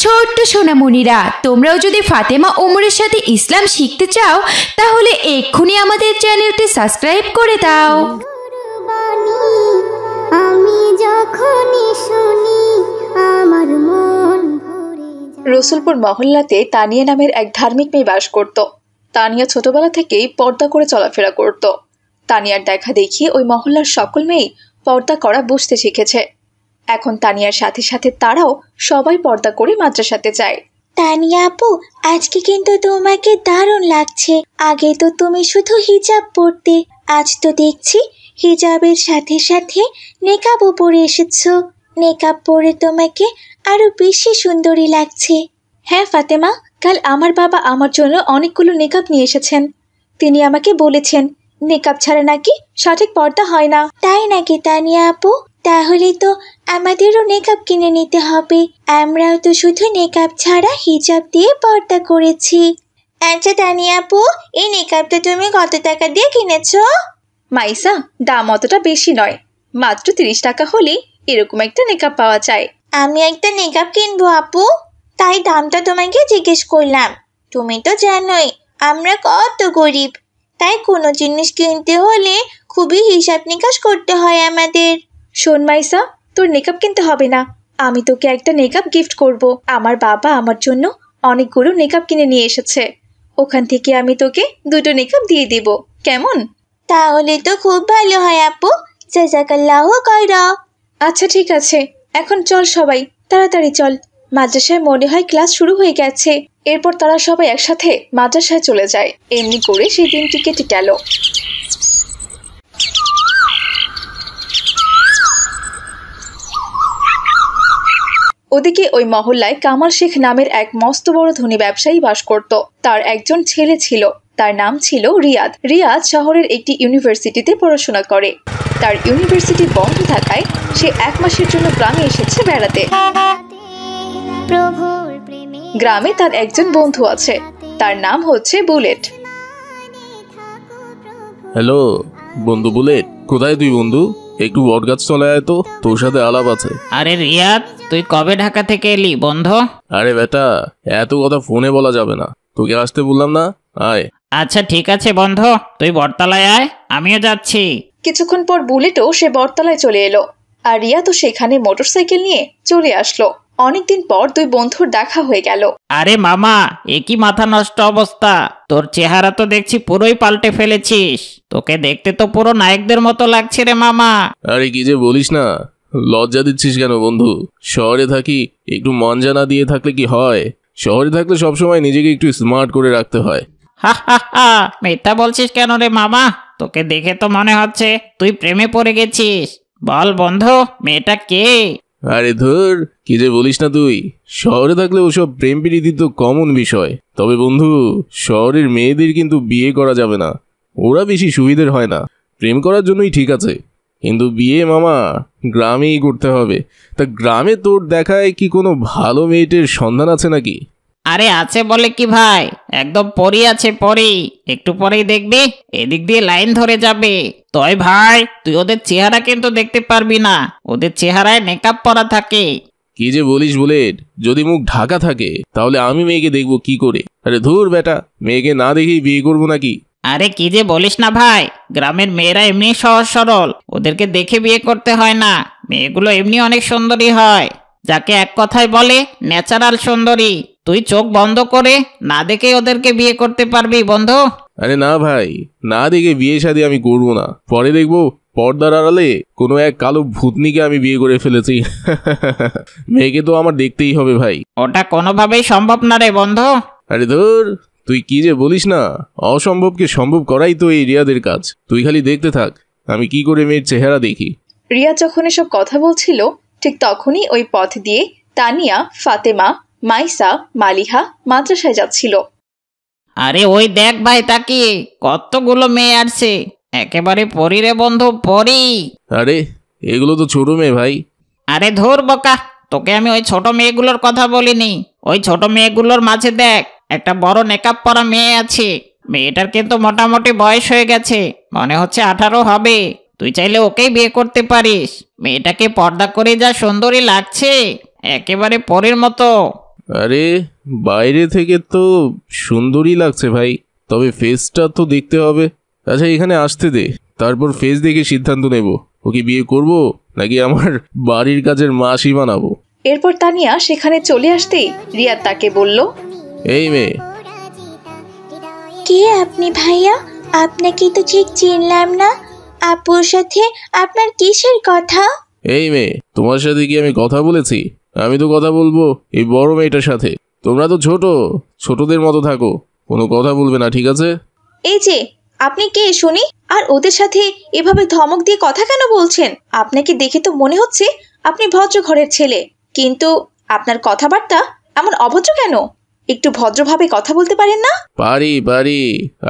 ছোট্ট সোনামণিরা, তোমরাও যদি ফাতেমা ওমরের সাথে ইসলাম শিখতে চাও তাহলে এক্ষুনি আমাদের চ্যানেলটি সাবস্ক্রাইব করে দাও। আমি যখনই শুনি আমার মন। রসুলপুর মহল্লাতে তানিয়া নামের এক ধার্মিক মেয়ে বাস করত। তানিয়া ছোটবেলা থেকেই পর্দা করে চলাফেরা করত। তানিয়ার দেখা দেখি ওই মহল্লার সকল মেয়েই পর্দা করা বুঝতে শিখেছে। এখন তানিয়ার সাথে সাথে তারাও সবাই পর্দা করে মাদ্রাসাতে যায়। তানিয়া আপু, আজকে কিন্তু তোমাকে দারুণ লাগছে। আগে তো তুমি শুধু হিজাব পরতে, আজ তো দেখছি হিজাবের সাথে সাথে নেকাবও পরে এসেছো। নেকাব পরে তোমাকে আরো বেশি সুন্দরী লাগছে। হ্যাঁ ফাতেমা, কাল আমার বাবা আমার জন্য অনেকগুলো নেকাব নিয়ে এসেছেন। তিনি আমাকে বলেছেন নেকাব ছাড়া নাকি সঠিক পর্দা হয় না। তাই নাকি তানিয়া আপু? তাহলে তো আমাদেরও নেকাব কিনে নিতে হবে। আমরাও তো শুধু নেকাব ছাড়া হিজাব দিয়ে পর্দা করেছি। আচ্ছা তানিয়া আপু, এই নেকাবটা তুমি কত টাকা দিয়ে কিনেছো? মাইসা, দাম অতটা বেশি নয়, মাত্র 30 টাকা হলেই এরকম একটা নেকাব পাওয়া যায়। আমি একটা নেকাব কিনবো আপু, তাই দামটা তোমাকে জিজ্ঞেস করলাম। তুমি তো জানোই আমরা কত গরিব, তাই কোনো জিনিস কিনতে হলে খুবই হিসাব নিকাশ করতে হয় আমাদের। শোন মাইসা, তোর নেকাব কিনতে হবে না, আমি তোকে একটা নেকাব গিফট করব। আমার বাবা আমার জন্য অনেকগুলো নেকাব কিনে নিয়ে এসেছে, ওখান থেকে আমি তোকে 2টো নেকাব দিয়ে দিব, কেমন? তাহলে তো খুব ভালো হয় আপু, জাযাকাল্লাহু খায়রা। আচ্ছা ঠিক আছে, এখন চল সবাই, তাড়াতাড়ি চল। মাদ্রাসায় মনে হয় ক্লাস শুরু হয়ে গেছে। এরপর তারা সবাই একসাথে মাদ্রাসায় চলে যায়। এমনি করে সেই দিনটি কেটে গেল। ওদিকে ওই মহল্লায় কামাল শেখ নামের এক মস্ত বড় ধনী ব্যবসায়ী বাস করত। তার একজন ছেলে ছিল, তার নাম ছিল রিয়াদ। রিয়াদ শহরের একটি ইউনিভার্সিটিতে পড়াশোনা করে। তার ইউনিভার্সিটি বন্ধ থাকায় সে 1 মাসের জন্য গ্রামে এসেছে বেড়াতে। গ্রামে তার একজন বন্ধু আছে, তার নাম হচ্ছে বুলেট। হ্যালো বন্ধু বুলেট, কোথায় তুই বন্ধু? একটু বটগাছ চলে আয় তো, তোর সাথে আলাপ আছে। আরে রিয়াদ, তুই কবে ঢাকা থেকে এলি বন্ধু? আরে বেটা, এত কথা ফোনে বলা যাবে না, তোকে আসতে বললাম না, আয়। আচ্ছা ঠিক আছে বন্ধু, তুই বটতলায় আয়, আমিও যাচ্ছি। কিছুক্ষণ পর বুলেটও সে বটতলায় চলে এলো, আর রিয়া তো সেখানে মোটরসাইকেল নিয়ে চলে আসলো। অনেকদিন পর দুই বন্ধুর দেখা হয়ে গেল। আরে মামা, একই মাথা নষ্ট অবস্থা, তোর চেহারা তো দেখছি পুরোই পাল্টে ফেলেছিস। তোকে দেখতে তো পুরো নায়কদের মতো লাগছে রে মামা। আরে কি যে বলিস না, লজ্জা দিচ্ছিস কেন বন্ধু? শহরে থাকি, একটু মন জানা দিয়ে থাকলে কি হয়? শহরে থাকলে সবসময় নিজেকে একটু স্মার্ট করে রাখতে হয়। হা হা হা, মিথ্যা বলছিস কেন রে মামা? তোকে দেখে তো মনে হচ্ছে তুই প্রেমে পড়ে গেছিস। বল বন্ধু, মেয়েটা কে? আরে ধুর, কি যে বলিস না তুই, শহরে থাকলে ওসব প্রেম প্রীতি তো কমন বিষয়। তবে বন্ধু, শহরের মেয়েদের কিন্তু বিয়ে করা যাবে না, ওরা বেশি সুবিধের হয় না। প্রেম করার জন্যই ঠিক আছে, কিন্তু বিয়ে মামা গ্রামেই করতে হবে। তা গ্রামে তোর দেখায় কি কোনো ভালো মেয়েটের সন্ধান আছে নাকি? আরে আছে বলে কি ভাই, একদম পরি আছে পরি। একটু পরেই দেখবি এদিক দিয়ে লাইন ধরে যাবে। তয় ভাই, তুই ওদের চেহারা কিন্তু দেখতে পারবি না, ওদের চেহারায় মেকআপ পরা থাকে। কি যে বলিস বুলেট, যদি মুখ ঢাকা থাকে তাহলে আমি মেয়েকে দেখবো কি করে? আরে ধুর বেটা, মেয়েকে না দেখেই বিয়ে করবো নাকি? আরে কি যে বলিস না ভাই, গ্রামের মেয়েরা এমনি সহজ সরল, ওদেরকে দেখে বিয়ে করতে হয় না। মেয়েগুলো এমনি অনেক সুন্দরী হয়, যাকে এক কথায় বলে ন্যাচারাল সুন্দরী। তুই চোখ বন্ধ করে না দেখে ওদেরকে বিয়ে করতে পারবি বন্ধু। আরে না ভাই, না দেখে বিয়ে শাদী আমি করবো না। পরে দেখবো পর্দার আড়ালে কোনো এক কালো ভূতনিকে আমি বিয়ে করে ফেলেছি। মেয়েকে তো আমার দেখতেই হবে ভাই। ওটা কোনোভাবেই সম্ভব না রে বন্ধু। আরে ধর, তুই কি যে বলিস না, অসম্ভবকে সম্ভব করাই তো এই রিয়াদের কাজ। তুই খালি দেখতে থাক আমি কি করে মেয়ের চেহারা দেখি। রিয়া যখন এসব কথা বলছিল ঠিক তখনই ওই পথ দিয়ে তানিয়া, ফাতেমা, মাইসা, মালিহা মাদ্রাসায় যাচ্ছিল। আরে ওই দেখ ভাই, তাকিয়ে কতগুলো মেয়ে আসছে, একেবারে পরি রে বন্ধু, পরি। আরে এগুলো তো ছোট মেয়ে ভাই। আরে ধুর বোকা, তোকে আমি ওই ছোট মেয়েগুলোর কথা বলিনি। ওই ছোট মেয়েগুলোর মাঝে দেখ একটা বড় মেকআপ পরা মেয়ে আছে। মেয়েটার কিন্তু মোটামুটি বয়স হয়ে গেছে, মনে হচ্ছে 18 হবে। তুই চাইলে ওকেই বিয়ে করতে পারিস। মেয়েটাকে পর্দা করে যা সুন্দরী লাগছে, একেবারে পরীর মতো। আরে বাইরে থেকে তো সুন্দরই লাগছে ভাই, তবে ফেসটা তো দেখতে হবে। আচ্ছা এখানে আসতে দে, তারপর ফেস দেখে সিদ্ধান্ত নেব ওকে বিয়ে করব নাকি আমার বাড়ির কাজের মাসি বানাবো। এরপর তানিয়া সেখানে চলে আসতেই রিয়াদ তাকে বলল, এই মেয়ে, কে আপনি ভাইয়া? আপনাকে তো ঠিক চিনলাম না। আপুর সাথে আপনার কিসের কথা? এই মেয়ে, তোমার সাথে কি আমি কথা বলেছি? আমি তো কথা বলবো এই বড় মেয়েটার সাথে। তোমরা তো ছোটদের মতো থাকো, কোনো কথা বলবে না, ঠিক আছে? এই যে আপনি কে শুনি, আর ওদের সাথে এভাবে ধমক দিয়ে কথা কেন বলছেন? আপনাকে দেখে তো মনে হচ্ছে আপনি ভদ্র ঘরের ছেলে, কিন্তু আপনার কথাবার্তা এমন অভদ্র কেন? একটু ভদ্রভাবে কথা বলতে পারেন না? পারি,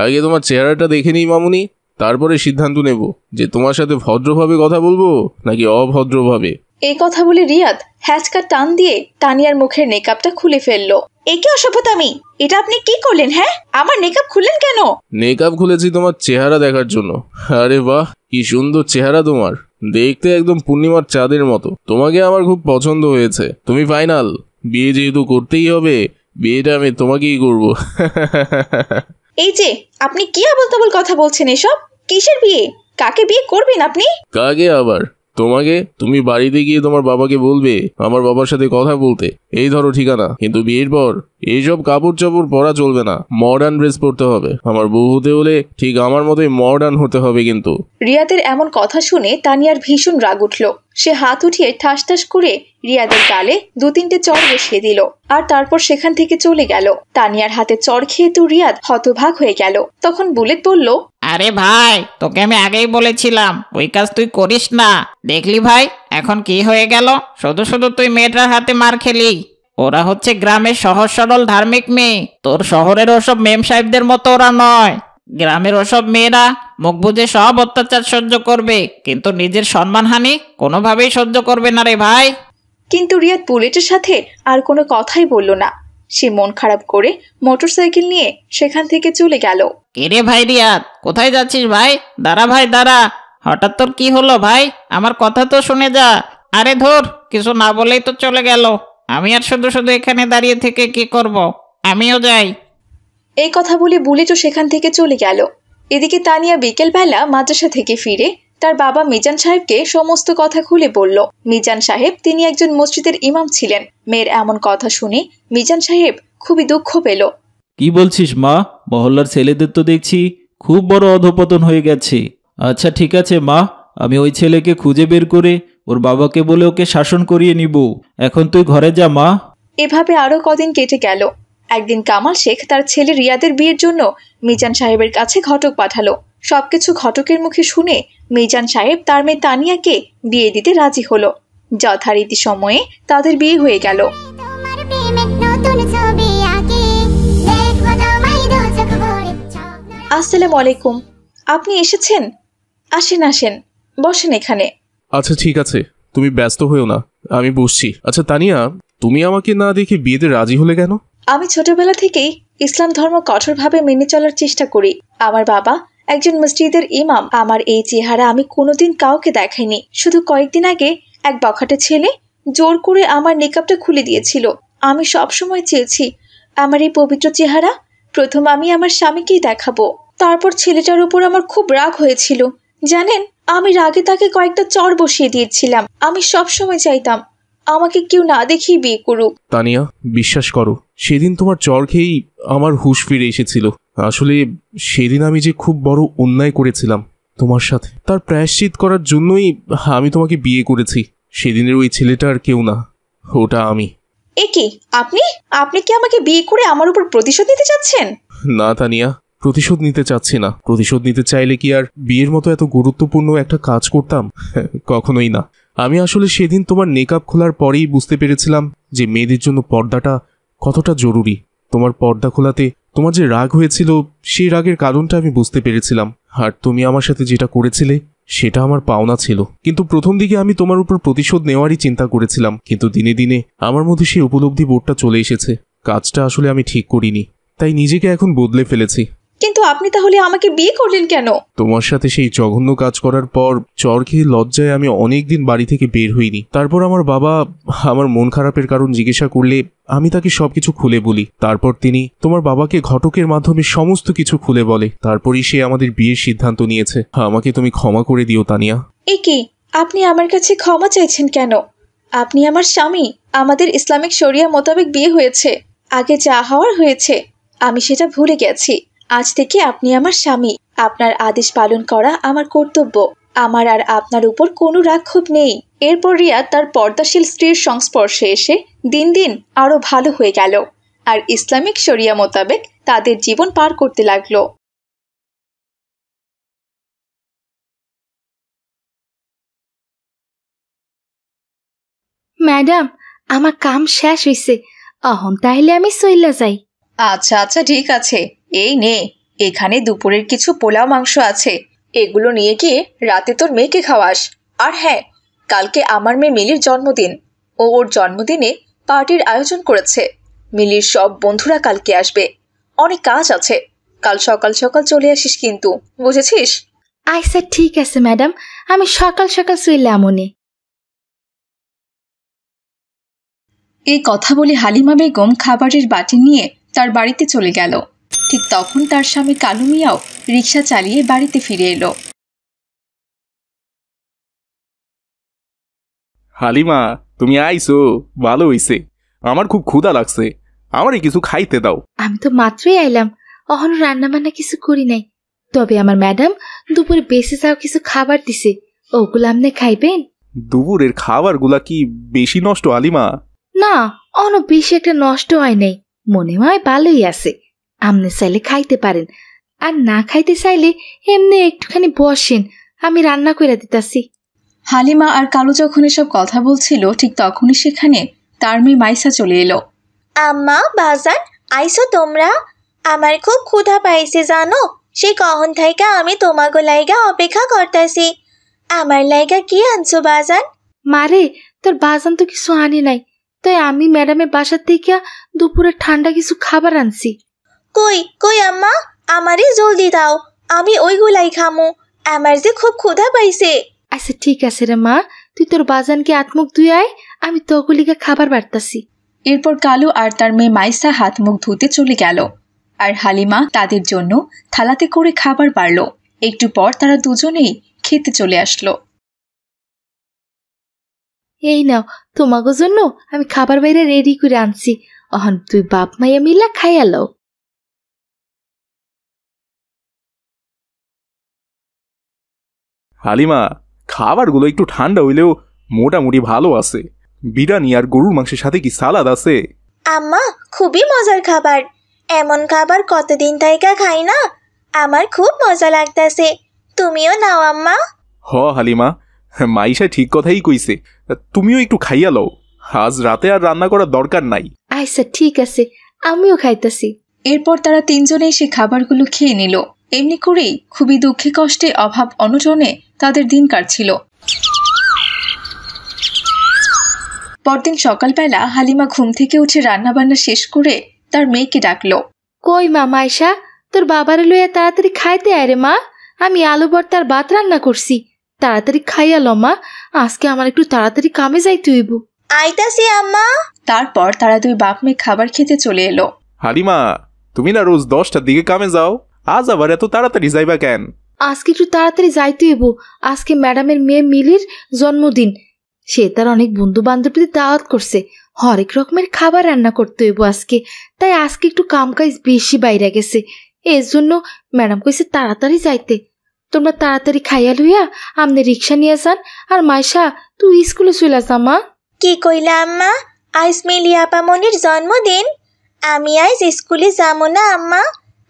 আগে তোমার চেহারাটা দেখে নিই মামুনি, তারপরে সিদ্ধান্ত নেব যে তোমার সাথে ভদ্রভাবে কথা বলবো নাকি অভদ্রভাবে। এই কথা বলে রিয়াদ হ্যাচকা টান দিয়ে তানিয়ার মুখের নেকআপটা খুলে ফেললো। এ কি অসভ্যতামি! এটা আপনি কি করলেন? হ্যাঁ, আমার নেকআপ খুললেন কেন? নেকআপ খুলেছি তোমার চেহারা দেখার জন্য। আরে বাহ, কি সুন্দর চেহারা তোমার, দেখতে একদম পূর্ণিমার চাঁদের মতো। তোমাকে আমার খুব পছন্দ হয়েছে, তুমি ফাইনাল। বিয়ে যেহেতু করতেই হবে, বিয়েটা আমি তোমাকেই করবো। এই যে আপনি কি আবল তাবল কথা বলছেন এসব? কিসের বিয়ে? কাকে বিয়ে করবেন আপনি? কাকে আবার? তোমাকে। তুমি বাড়িতে গিয়ে তোমার বাবাকে বলবে আমার বাবার সাথে কথা বলতে, এই ধরো ঠিকানা। কিন্তু বিয়ের পর এইসব কাপড় চাপড় পরা চলবে না, মডার্ন ড্রেস পরতে হবে। আমার বউ হতে হলে ঠিক আমার মতোই মডার্ন হতে হবে কিন্তু। রিয়াদের এমন কথা শুনে তানিয়ার ভীষণ রাগ উঠল। সে হাত উঠিয়ে ঠাস ঠাস করে রিয়াদের গালে 2-3টে চড় বসিয়ে দিল, আর তারপর সেখান থেকে চলে গেল। তানিয়ার হাতে চড় খেয়ে তো রিয়াদ হতভাগ হয়ে গেল। তখন বুলেট বলল, আরে ভাই, তোকে আমি আগেই বলেছিলাম ওই কাজ তুই করিস না। দেখলি ভাই এখন কি হয়ে গেল? শুধু শুধু তুই মেয়েটার হাতে মার খেলি। ওরা হচ্ছে গ্রামের সহজ সরল ধার্মিক মেয়ে, তোর শহরের ওসব মেম সাহেবদের মতো ওরা নয়। গ্রামের ওসব মেয়েরা মুখ বুজে সব অত্যাচার সহ্য করবে, কিন্তু নিজের সম্মানহানি কোনোভাবেই সহ্য করবে না রে ভাই। কিন্তু রিয়াদ বুলেটের সাথে আর কোনো কথাই বলল না। সে মন খারাপ করে মোটরসাইকেল নিয়ে সেখান থেকে চলে গেল। রে ভাই রিয়াদ, কোথায় যাচ্ছিস ভাই? দাঁড়া ভাই দাঁড়া, হঠাৎ তোর কি হলো ভাই? আমার কথা তো শুনে যা। আরে ধর, কিছু না বলেই তো চলে গেল। আমি আর শুধু শুধু এখানে দাঁড়িয়ে থেকে কি করব? আমিও যাই। এই কথা বলে বুলেটও সেখান থেকে চলে গেল। এদিকে তানিয়া বিকেলবেলা মাদ্রাসা থেকে ফিরে তার বাবা মিজান সাহেবকে সমস্ত কথা খুলে বলল। মিজান সাহেব তিনি একজন মসজিদের ইমাম ছিলেন। মেয়ের এমন কথা শুনে মিজান সাহেব খুবই দুঃখ পেল। কি বলছিস মা? মহল্লার ছেলেদের তো দেখছি খুব বড় অধপতন হয়ে গেছে। আচ্ছা ঠিক আছে মা, আমি ওই ছেলেকে খুঁজে বের করে ওর বাবাকে বলে ওকে শাসন করিয়ে নিব। এখন তুই ঘরে যা মা। এভাবে আরো কদিন কেটে গেল। একদিন কামাল শেখ তার ছেলে রিয়াদের বিয়ের জন্য মিজান সাহেবের কাছে ঘটক পাঠালো। সবকিছু ঘটকের মুখে শুনে মিজান সাহেব তার মেয়ে তানিয়াকে বিয়ে দিতে রাজি হলো। যথারীতি সময়ে তাদের বিয়ে হয়ে গেল। আসসালামু আলাইকুম। আপনি এসেছেন? আসেন আসেন, বসেন এখানে। আচ্ছা ঠিক আছে, তুমি ব্যস্ত হয়েও না, আমি বসছি। আচ্ছা তানিয়া, তুমি আমাকে না দেখে বিয়েতে রাজি হলে কেন? আমি ছোটবেলা থেকেই ইসলাম ধর্ম কঠোরভাবে মেনে চলার চেষ্টা করি। আমার বাবা একজন মসজিদের ইমাম। আমার এই চেহারা আমি কোনোদিন কাউকে দেখাইনি। শুধু কয়েকদিন আগে এক বখাটে ছেলে জোর করে আমার নেকআপটা খুলে দিয়েছিল। আমি সবসময় চেয়েছি আমার এই পবিত্র চেহারা প্রথম আমি আমার স্বামীকেই দেখাবো। তারপর ছেলেটার উপর আমার খুব রাগ হয়েছিল। জানেন, আমি রাগে তাকে কয়েকটা চড় বসিয়ে দিয়েছিলাম। আমি সবসময় চাইতাম আমাকে কেউ না দেখেই বিয়ে করুক। তানিয়া, বিশ্বাস করো, সেদিন তোমার চড় খেয়েই আমার হুঁশ ফিরে এসেছিল। আসলে সেদিন আমি যে খুব বড় অন্যায় করেছিলাম তোমার সাথে, তার প্রায়শ্চিত করার জন্যই আমি তোমাকে বিয়ে করেছি। সেদিনের ওই ছেলেটা আর কেউ না, ওটা আমি। এ কি, আপনি আপনি কি আমাকে বিয়ে করে আমার উপর প্রতিশোধ নিতে চাচ্ছেন? না তানিয়া, প্রতিশোধ নিতে চাচ্ছি না। প্রতিশোধ নিতে চাইলে কি আর বিয়ের মতো এত গুরুত্বপূর্ণ একটা কাজ করতাম? কখনোই না। আমি আসলে সেদিন তোমার নেকআপ খোলার পরেই বুঝতে পেরেছিলাম যে মেয়েদের জন্য পর্দাটা কতটা জরুরি। তোমার পর্দা খোলাতে তোমার যে রাগ হয়েছিল, সেই রাগের কারণটা আমি বুঝতে পেরেছিলাম। আর তুমি আমার সাথে যেটা করেছিলে সেটা আমার পাওনা ছিল। কিন্তু প্রথম দিকে আমি তোমার উপর প্রতিশোধ নেওয়ারই চিন্তা করেছিলাম, কিন্তু দিনে দিনে আমার মধ্যে সেই উপলব্ধি বোধটা চলে এসেছে কাজটা আসলে আমি ঠিক করিনি, তাই নিজেকে এখন বদলে ফেলেছি। কিন্তু আপনি তাহলে আমাকে বিয়ে করলেন কেন? তোমার সাথে সেই জঘন্য কাজ করার পর চর খেয়ে লজ্জায় আমি অনেকদিন বাড়ি থেকে বের হইনি। তারপর আমার বাবা আমার মন খারাপের কারণ জিজ্ঞাসা করলে আমি তাকে সবকিছু খুলে বলি। তারপর তিনি তোমার বাবাকে ঘটকের মাধ্যমে সমস্ত কিছু খুলে বলে। তারপরই সে আমাদের বিয়ের সিদ্ধান্ত নিয়েছে। আমাকে তুমি ক্ষমা করে দিও তানিয়া। এ কি, আপনি আমার কাছে ক্ষমা চাইছেন কেন? আপনি আমার স্বামী। আমাদের ইসলামিক শরিয়া মোতাবেক বিয়ে হয়েছে। আগে যা হওয়ার হয়েছে, আমি সেটা ভুলে গেছি। আজ থেকে আপনি আমার স্বামী। আপনার আদেশ পালন করা আমার কর্তব্য। আমার আর আপনার উপর কোনো রাগ-ক্ষোভ নেই। এরপর রিয়া তার পর্দাশীল স্ত্রীর সংস্পর্শে এসে দিন দিন আরো ভালো হয়ে গেল আর ইসলামিক শরিয়া মোতাবেক তাদের জীবন পার করতে লাগলো। ম্যাডাম, আমার কাম শেষ হইছে, অহন তাইলে আমি চইলা যাই। আচ্ছা আচ্ছা, ঠিক আছে। এই নে, এখানে দুপুরের কিছু পোলাও মাংস আছে। এগুলো নিয়ে গিয়ে রাতে তোর মেয়েকে খাওয়াস। আর হ্যাঁ, কালকে আমার মেয়ে মিলির জন্মদিন। ওর জন্মদিনে পার্টির আয়োজন করেছে। মিলির সব বন্ধুরা কালকে আসবে। অনেক কাজ আছে। কাল সকাল সকাল চলে আসিস কিন্তু, বুঝেছিস? আচ্ছা ঠিক আছে ম্যাডাম, আমি সকাল সকাল চইলা আমনে। এই কথা বলে হালিমা বেগম খাবারের বাটি নিয়ে তার বাড়িতে চলে গেল। ঠিক তখন তার স্বামী কালু মিয়াও রিকশা চালিয়ে বাড়িতে ফিরে এলো। হালিমা, তুমি আইছো, ভালো হইছে। আমার খুব ক্ষুধা লাগছে, আমারে কিছু খাইতে দাও। আমি তো মাত্রই আইলাম, অহন রান্না বান্না কিছু করি নাই। তবে আমার ম্যাডাম দুপুরে বেঁচে যাও কিছু খাবার দিছে, ওগুলো আপনি খাইবেন? দুপুরের খাবারগুলা কি বেশি নষ্ট হালিমা? না, অন বেশি একটা নষ্ট হয় নাই, মনে হয় ভালোই আছে। আপনি চাইলে খাইতে পারেন, আর না খাইতে চাইলে এমনি একটুখানি বসেন, আমি রান্না করে দিতাছি। হালিমা আর কালু যখন এসব কথা বলছিল, ঠিক তখনই সেখানে তার মেয়ে মাইসা চলে এলো। আম্মা, বাজান, আইসো তোমরা? আমার খুব ক্ষুধা পাইছে জানো, সেই কখন থেকে আমি তোমাগো লাইগা অপেক্ষা করতেছি। আমার লাইগা কি আনছো বাজান? মারে, তোর বাজান তো কিছু আনি নাই, তাই আমি ম্যাডামের বাসার থেকে দুপুরে ঠান্ডা কিছু খাবার আনছি। কই কই আম্মা, আমারই জলদি দাও, আমি ওইগুলাই খামু, আমার যে খুব ক্ষুধা পাইছে। আচ্ছা ঠিক আছে রে মা, তুই তোর বাজানকে আত্মুখ ধুই আয়, আমি তোগুলিকে খাবার বাড়তাছি। এরপর কালু আর তার মেয়ে মাইসা হাত মুখ ধুতে চলে গেল, আর হালিমা তাদের জন্য থালাতে করে খাবার বাড়ল। একটু পর তারা দুজনেই খেতে চলে আসলো। এই নাও, তোমাগো জন্য আমি খাবার বাইরে রেডি করে আনছি, অহন তুই বাপ মাইয়া মিলা খাইয়া লও। হালিমা, খাবারগুলো একটু ঠান্ডা হইলেও মোটামুটি ভালো আছে। বিরিয়ানি আর গরুর মাংসের সাথে কি সালাদ আছে? আম্মা, খুবই মজার খাবার, এমন খাবার কতদিন থেকে খাই না, আমার খুব মজা লাগতাছে, তুমিও নাও আম্মা। হ হালিমা, মাইশা ঠিক কথাই কইছে, তুমিও একটু খাইয়া লও, আজ রাতে আর রান্না করার দরকার নাই। আচ্ছা ঠিক আছে, আমিও খাইতাছি। এরপর তারা তিনজনেই সে খাবারগুলো খেয়ে নিল। এমনি করেই খুবই দুঃখে কষ্টে অভাব অনটনে তাদের দিন কাটছিল। পরদিন সকালবেলা হালিমা ঘুম থেকে উঠে রান্নাবান্না শেষ করে তার মেয়েকে ডাকলো। কই মা মাইশা, তোর বাবারে লইয়া তাড়াতাড়ি খাইতে আয় রে মা, আমি আলু ভর্তার ভাত রান্না করছি, তাড়াতাড়ি খাইয়া ল মা, আজকে আমার একটু তাড়াতাড়ি কামে যাইতে হইব। আইতাছি আম্মা। তারপর তারা দুই বাপ মেয়ে খাবার খেতে চলে এলো। হালিমা, তুমি না রোজ 10টার দিকে কামে যাও, আজ আবার এত তাড়াতাড়ি যাইবা কেন? আজকে একটু তাড়াতাড়ি যাইতে হইব, আজকে ম্যাডামের মেয়ে মিলির জন্মদিন, সে তার অনেক বন্ধু বান্ধবদের দাওয়াত করছে, হরেক রকমের খাবার রান্না করতে হইব আজকে, তাই আজকে একটু কাম কাজ বেশি বাইরে গেছে, এর জন্য ম্যাডাম কইছে তাড়াতাড়ি যাইতে। তোমরা তাড়াতাড়ি খাইয়া লইয়া আমনে রিক্সা নিয়ে যান, আর মাইশা তুই স্কুলে চলে যা মা। কি কইলা আম্মা, আজ মিলি আপামনির জন্মদিন? আমি আজ স্কুলে যাবো না আম্মা,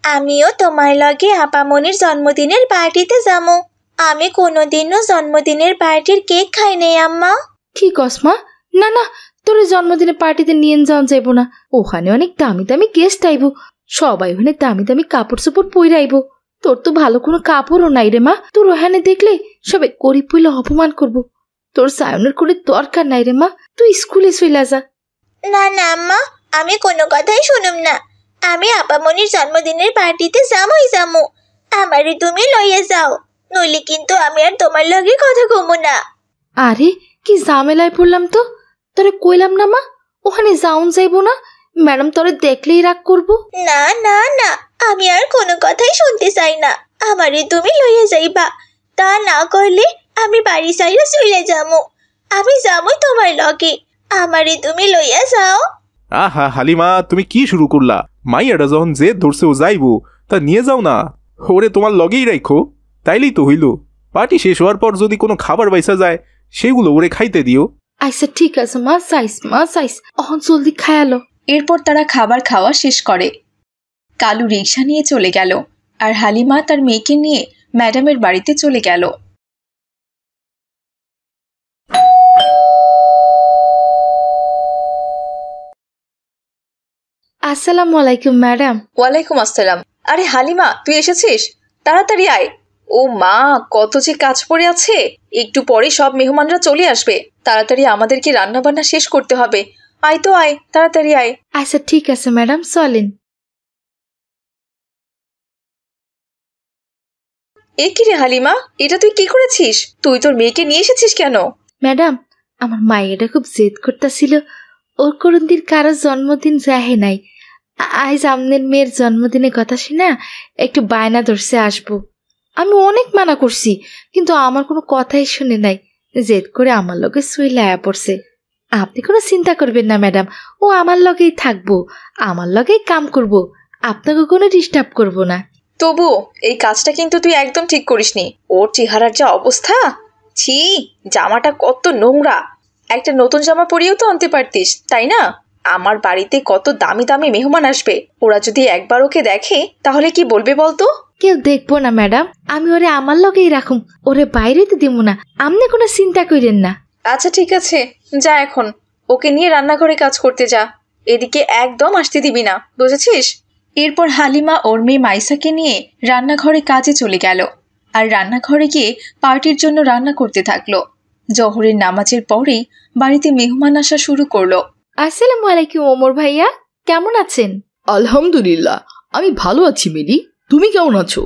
আমিও তোমার লগে আপামনির জন্মদিনের পার্টিতে যাবো, আমি কোনোদিনও জন্মদিনের পার্টির কেক খাই নাই আম্মা। কি কস মা? না না, তোর জন্মদিনের পার্টিতে নিয়ে যাওয়া যাইব না, ওখানে অনেক দামি দামি গেস্ট আইব, সবাই ওখানে দামি দামি কাপড় চোপড় পরে আইব, তোর তো ভালো কোনো কাপড়ও নাই রে মা, তোর ওখানে দেখলে সবাই গরিব বলে অপমান করব, তোর সায়নের করে দরকার নাই রে মা, তুই স্কুলে চলে যা। না না আম্মা, আমি কোনো কথাই শুনুম না, আমি আপামনির জন্মদিনের পার্টিতে যামু। আমারে তুমি লইয়া যাও, নইলে কিন্তু আমি আর তোমার লগে কথা কমু না। আরে কি ঝামেলায় পড়লাম তো। তোরে কইলাম না মা, ওখানে যাউন যাইবো না, ম্যাডাম তোরে দেখলেই রাগ করবো। না না না, আমি আর কোনো কথাই শুনতে চাই না। আমারে তুমি লইয়া যাইবা, তা না করলে আমি বাড়ি সাইরা চলে যামু। আমি যামই তোমার লগে, আমারে তুমি লইয়া যাও। আহা হালিমা, তুমি কি শুরু করলা? মাইয়াটা যখন যে ধরছে ও যাইবো, তা নিয়ে যাও না, ওরে তোমার লগেই রাখো, তাইলেই তো হইল। পার্টি শেষ হওয়ার পর যদি কোনো খাবার বাইসা যায়, সেগুলো ওরে খাইতে দিও। আচ্ছা ঠিক আছে মা, যাইস অহন জলদি খায়ালো। এরপর তারা খাবার খাওয়া শেষ করে। কালু রিকশা নিয়ে চলে গেল, আর হালিমা তার মেয়েকে নিয়ে ম্যাডামের বাড়িতে চলে গেল। আসসালামু আলাইকুম ম্যাডাম। ওয়ালাইকুম আসসালাম। আরে হালিমা, তুই এসেছিস? তাড়াতাড়ি আয়। ও মা, কত যে কাজ পড়ে আছে, একটু পরে সব মেহমানরা চলে আসবে। তাড়াতাড়ি আমাদেরকে রান্না বান্না শেষ করতে হবে। আয় তো আয়, তাড়াতাড়ি আয়। আচ্ছা ঠিক আছে ম্যাডাম, চলেন। এ কি রে হালিমা, এটা তুই কি করেছিস? তুই তোর মেয়েকে নিয়ে এসেছিস কেন? ম্যাডাম, আমার মায়েরা খুব জেদ করতেছিল, ওর করুনদির কারো জন্মদিন যাহে নাই। আজ আমনের মেয়ের জন্মদিনের কথা শুনা একটু বায়না ধরছে আসবো। আমি অনেক মানা করছি, কিন্তু আমার কোনো কথাই শুনে নাই। জেদ করে আমার লগে শুইলে আয়া পড়ছে। আপনি কোনো চিন্তা করবেন না ম্যাডাম, ও আমার লগেই থাকবো, আমার লগেই কাম করব, আপনাকে কোনো ডিস্টার্ব করব না। তবু এই কাজটা কিন্তু তুই একদম ঠিক করিসনি। ওর চেহারার যা অবস্থা, ছি, জামাটা কত নোংরা। একটা নতুন জামা পরিয়েও তো আনতে পারতিস, তাই না? আমার বাড়িতে কত দামি দামি মেহমান আসবে, ওরা যদি একবার ওকে দেখে তাহলে কি বলবে বলতো? কেউ দেখবো না ম্যাডাম, আমি ওরে আমার লগেই রাখুম, ওরে বাইরে তো দিব না, আপনি কোনো চিন্তা করেন না। আচ্ছা ঠিক আছে, যা এখন ওকে নিয়ে রান্নাঘরে কাজ করতে যা, এদিকে একদম আসতে দিবি না, বুঝেছিস? এরপর হালিমা ওর মেয়ে মাইসাকে নিয়ে রান্নাঘরে কাজে চলে গেল, আর রান্নাঘরে গিয়ে পার্টির জন্য রান্না করতে থাকলো। জোহরের নামাজের পরেই বাড়িতে মেহমান আসা শুরু করলো। আসসালামু আলাইকুম ওমর ভাইয়া, কেমন আছেন? আলহামদুলিল্লাহ, আমি ভালো আছি মিলি, তুমি কেমন আছো?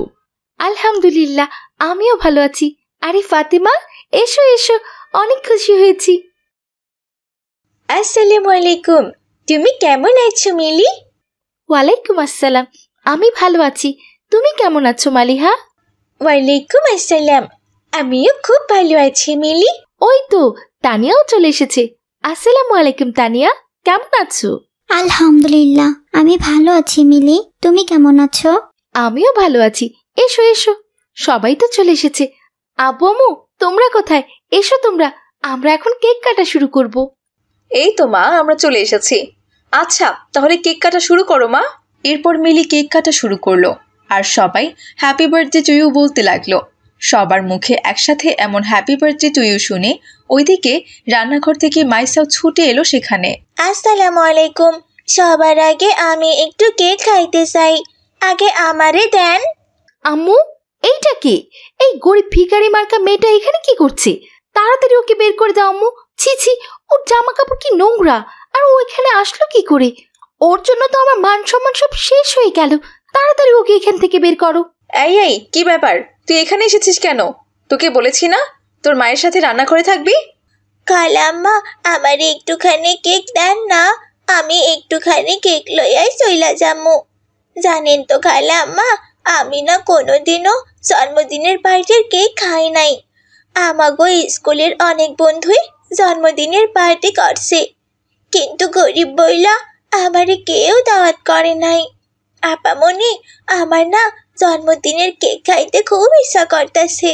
আলহামদুলিল্লাহ, আমিও ভালো আছি। আরে ফাতেমা, এসো এসো, অনেক খুশি হয়েছি। আসসালামু আলাইকুম, তুমি কেমন আছো মিলি? ওয়ালাইকুম আসসালাম, আমি ভালো আছি। তুমি কেমন আছো মালিহা? ওয়ালাইকুম আসসালাম, আমিও খুব ভালো আছি মিলি। ওই তো তানিয়াও চলে এসেছে। আসসালামু আলাইকুম তানিয়া, কেমন আছো? আলহামদুলিল্লাহ, আমি ভালো আছি মিলি, তুমি কেমন আছো? আমিও ভালো আছি। এসো এসো, সবাই তো চলে এসেছে। আব্বু আম্মু, তোমরা কোথায়? এসো তোমরা, আমরা এখন কেক কাটা শুরু করব। এই তো মা, আমরা চলে এসেছি। আচ্ছা তাহলে কেক কাটা শুরু করো মা। এরপর মিলি কেক কাটা শুরু করলো, আর সবাই হ্যাপি বার্থডে টু ইউ বলতে লাগলো। সবার মুখে একসাথে এমন হ্যাপি বার্থডে টু ইউ শুনে ওইদিকে রান্নাঘর থেকে মাইসাও ছুটে এলো সেখানে। আসসালামু আলাইকুম, সবার আগে আমি একটু কেক খাইতে চাই, আগে আমারে দেন। আম্মু, এইটা কি? এই গরিব ভিখারি মার্কা মেয়েটা এখানে কি করছে? তাড়াতাড়ি ওকে বের করে দাও আম্মু। ছি ছি, ওর জামা কাপড় কি নোংরা, আর ও এখানে আসলো কি করে? ওর জন্য তো আমার মান সম্মান সব শেষ হয়ে গেল। তাড়াতাড়ি ওকে এখান থেকে বের করো। এই এই, কি ব্যাপার? তুই এখানে এসেছিস কেন? তোকে বলেছি না তোর মায়ের সাথে রান্না করে থাকবি? খালাম্মা, আমারে একটুখানি কেক দেন না, আমি একটুখানি কেক লইয়াই চইলা যামু। জানেন তো খালাম্মা, আমি না কোনোদিনও জন্মদিনের পার্টির কেক খাই নাই। আমাগো স্কুলের অনেক বন্ধুই জন্মদিনের পার্টি করছে, কিন্তু গরিব বইলা আমারে কেউ দাওয়াত করে নাই। আপামনি, আমার না জন্মদিনের কেক খাইতে খুব ইচ্ছা করতেছে,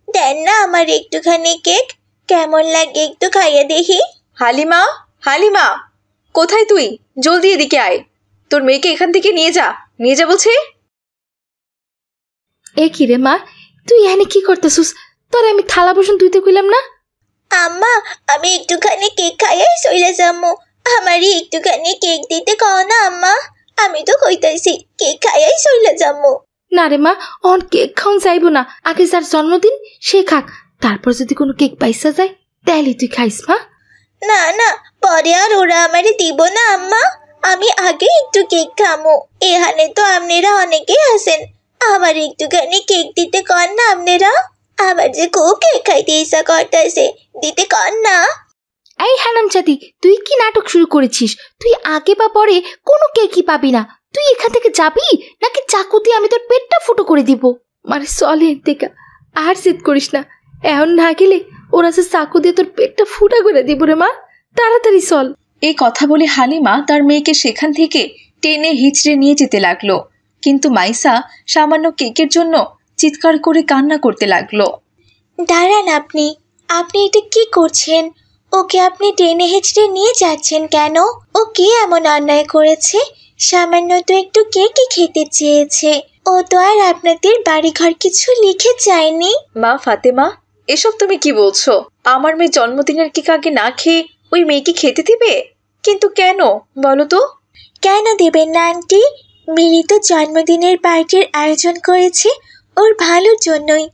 দেন না আমার একটুখানি কেক, কেমন লাগে একটু খাইয়ে দেখি। হালিমা, হালিমা, কোথায় তুই? জলদি এদিকে আয়, তোর মেয়েকে এখান থেকে নিয়ে যা, নিয়ে যা বলছে। এ কি রে মা, তুই এখানে কি করতেছিস? তোর আমি থালা বাসন ধুইতে কইলাম না? আম্মা, আমি একটুখানি কেক খাইয়াই চইলা যামু, আমারই একটুখানি কেক দিতে কও না আম্মা, আমি তো কইতাছি কেক খাইয়াই চইলা যামু। না রে মা, অন কেক খাওয়ান যাইবো না, আগে যার জন্মদিন সে খাক, তারপর যদি কোনো কেক পাইসা যায় তাহলে তুই খাইস মা। না না, পরে আর ওরা আমারে দিব না আম্মা, আমি আগে একটু কেক খামো। এখানে তো আপনারা অনেকেই আছেন, আমার একটুখানি কেক দিতে কর না আপনারা। আমার যে খুব কেক খাইতে ইচ্ছা করতেছে, দিতে কর না। এই হারামজাদি, তুই কি নাটক শুরু করেছিস? তুই আগে বা পরে কোনো কেকই পাবি না। তুই এখান থেকে যাবি নাকি চাকু দিয়ে আমি তোর পেটটা ফুটো করে দিব? মানে চলে দেখা, আর জেদ করিস না। এখন না গেলে ওরা যে চাকু দিয়ে তোর পেটটা ফুটা করে দিব রে মা, তাড়াতাড়ি চল। এই কথা বলে হালিমা তার মেয়েকে সেখান থেকে টেনে হিচড়ে নিয়ে যেতে লাগলো, কিন্তু মাইসা সামান্য কেকের জন্য চিৎকার করে কান্না করতে লাগলো। দাঁড়ান, আপনি এটা কি করছেন? ওকে আপনি টেনে হেঁচড়ে নিয়ে যাচ্ছেন কেন? ও কি এমন অন্যায় করেছে? সামান্য তো একটু কেকই খেতে চেয়েছে। ও তো আর আপনাদের বাড়িঘর কিছু লিখে যায়নি। মা ফাতেমা, এসব তুমি কি বলছো? আমার মেয়ে জন্মদিনের কেক আগে না খেয়ে ওই মেয়েকে খেতে দিবে? কিন্তু কেন বলো তো? কেন দেবেন না আন্টি? মিলি তো জন্মদিনের পার্টির আয়োজন করেছে ওর ভালোর জন্যই।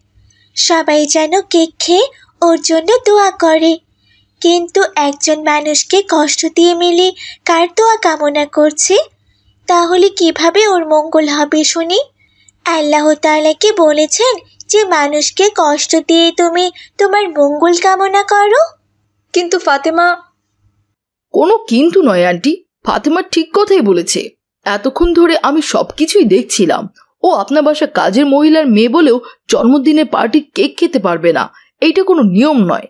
সবাই যেন কেক খেয়ে ওর জন্য দোয়া করে। কিন্তু একজন মানুষকে কষ্ট দিয়ে মিলি কার দোয়া কামনা করছে? তাহলে কিভাবে ওর মঙ্গল হবে শুনি? আল্লাহ তাআলা কি বলেছেন যে মানুষকে কষ্ট দিয়ে তুমি তোমার মঙ্গল কামনা করো? কিন্তু ফাতেমা। কোনো কিন্তু নয় আন্টি, ফাতেমা ঠিক কথাই বলেছে। এতক্ষণ ধরে আমি সবকিছুই দেখছিলাম। ও আপনার বাসা কাজের মহিলার মেয়ে বলেও জন্মদিনের পার্টি কেক খেতে পারবে না, এইটা কোনো নিয়ম নয়।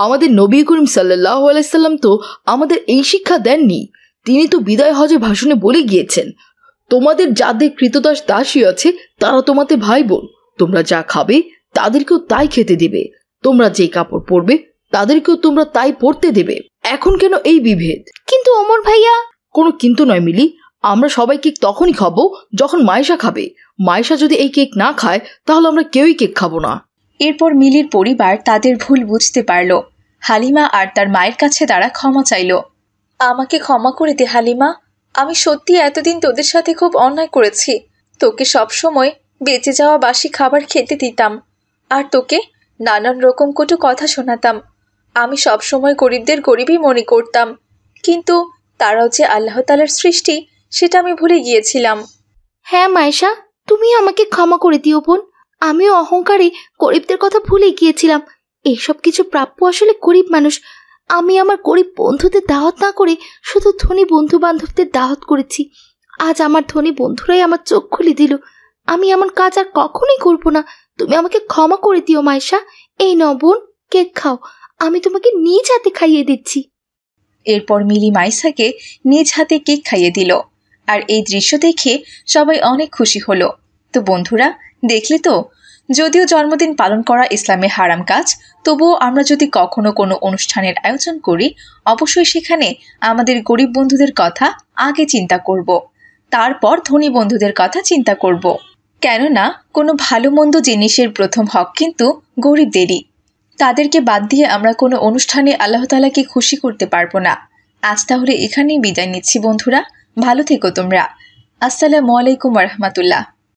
আমাদের নবী করিম সাল্লাল্লাহু আলাইহি সাল্লাম তো আমাদের এই শিক্ষা দেননি। তিনি তো বিদায় হজে ভাষণে বলে গিয়েছেন, তোমাদের যাদের কৃতদাস দাসী আছে তারা তোমাদের ভাই বোন। তোমরা যা খাবে তাদেরকেও তাই খেতে দিবে, তোমরা যে কাপড় পরবে তাদেরকেও তোমরা তাই পরতে দেবে। এখন কেন এই বিভেদ? কিন্তু ওমর ভাইয়া। কোনো কিন্তু নয় মিলি, আমরা সবাই কেক তখনই খাবো যখন মায়েশা খাবে। মায়েশা যদি এই কেক না খায় তাহলে আমরা কেউই কেক খাবো না। এরপর মিলির পরিবার তাদের ভুল বুঝতে পারল। হালিমা আর তার মায়ের কাছে তারা ক্ষমা চাইল। আমাকে ক্ষমা করে দে হালিমা, আমি সত্যি এতদিন তোদের সাথে খুব অন্যায় করেছি। তোকে সবসময় বেঁচে যাওয়া বাসি খাবার খেতে দিতাম আর তোকে নানান রকম কটু কথা শোনাতাম। আমি সবসময় গরিবদের গরিবই মনে করতাম, কিন্তু তারাও যে আল্লাহ তাআলার সৃষ্টি সেটা আমি ভুলে গিয়েছিলাম। হ্যাঁ মায়েশা, তুমি আমাকে ক্ষমা করে দিও বোন। আমিও অহংকারে গরিবদের কথা ভুলে গিয়েছিলাম। এইসব কিছু প্রাপ্য আসলে গরিব মানুষ। আমি আমার গরিব বন্ধুদের দাওয়াত না করে শুধু ধনী বন্ধু বান্ধবদের দাওয়াত করেছি। আজ আমার ধনী বন্ধুরাই আমার চোখ খুলে দিল। আমি এমন কাজ আর কখনোই করবো না। তুমি আমাকে ক্ষমা করে দিও মায়েশা। এই নাও বোন, কেক খাও, আমি তোমাকে নিজ হাতে খাইয়ে দিচ্ছি। এরপর মিলি মাইসাকে নিজ হাতে কেক খাইয়ে দিল, আর এই দৃশ্য দেখে সবাই অনেক খুশি হলো। তো বন্ধুরা, দেখলে তো, যদিও জন্মদিন পালন করা ইসলামে হারাম কাজ, তবুও আমরা যদি কখনো কোনো অনুষ্ঠানের আয়োজন করি, অবশ্যই সেখানে আমাদের গরিব বন্ধুদের কথা আগে চিন্তা করব, তারপর ধনী বন্ধুদের কথা চিন্তা করব। কেননা কোনো ভালো মন্দ জিনিসের প্রথম হক কিন্তু গরিবদেরই। তাদেরকে বাদ দিয়ে আমরা কোনো অনুষ্ঠানে আল্লাহ তাআলাকে খুশি করতে পারবো না। আজ তাহলে এখানেই বিদায় নিচ্ছি বন্ধুরা, ভালো থেকো তোমরা। আসসালামু আলাইকুম ওয়া রাহমাতুল্লাহ।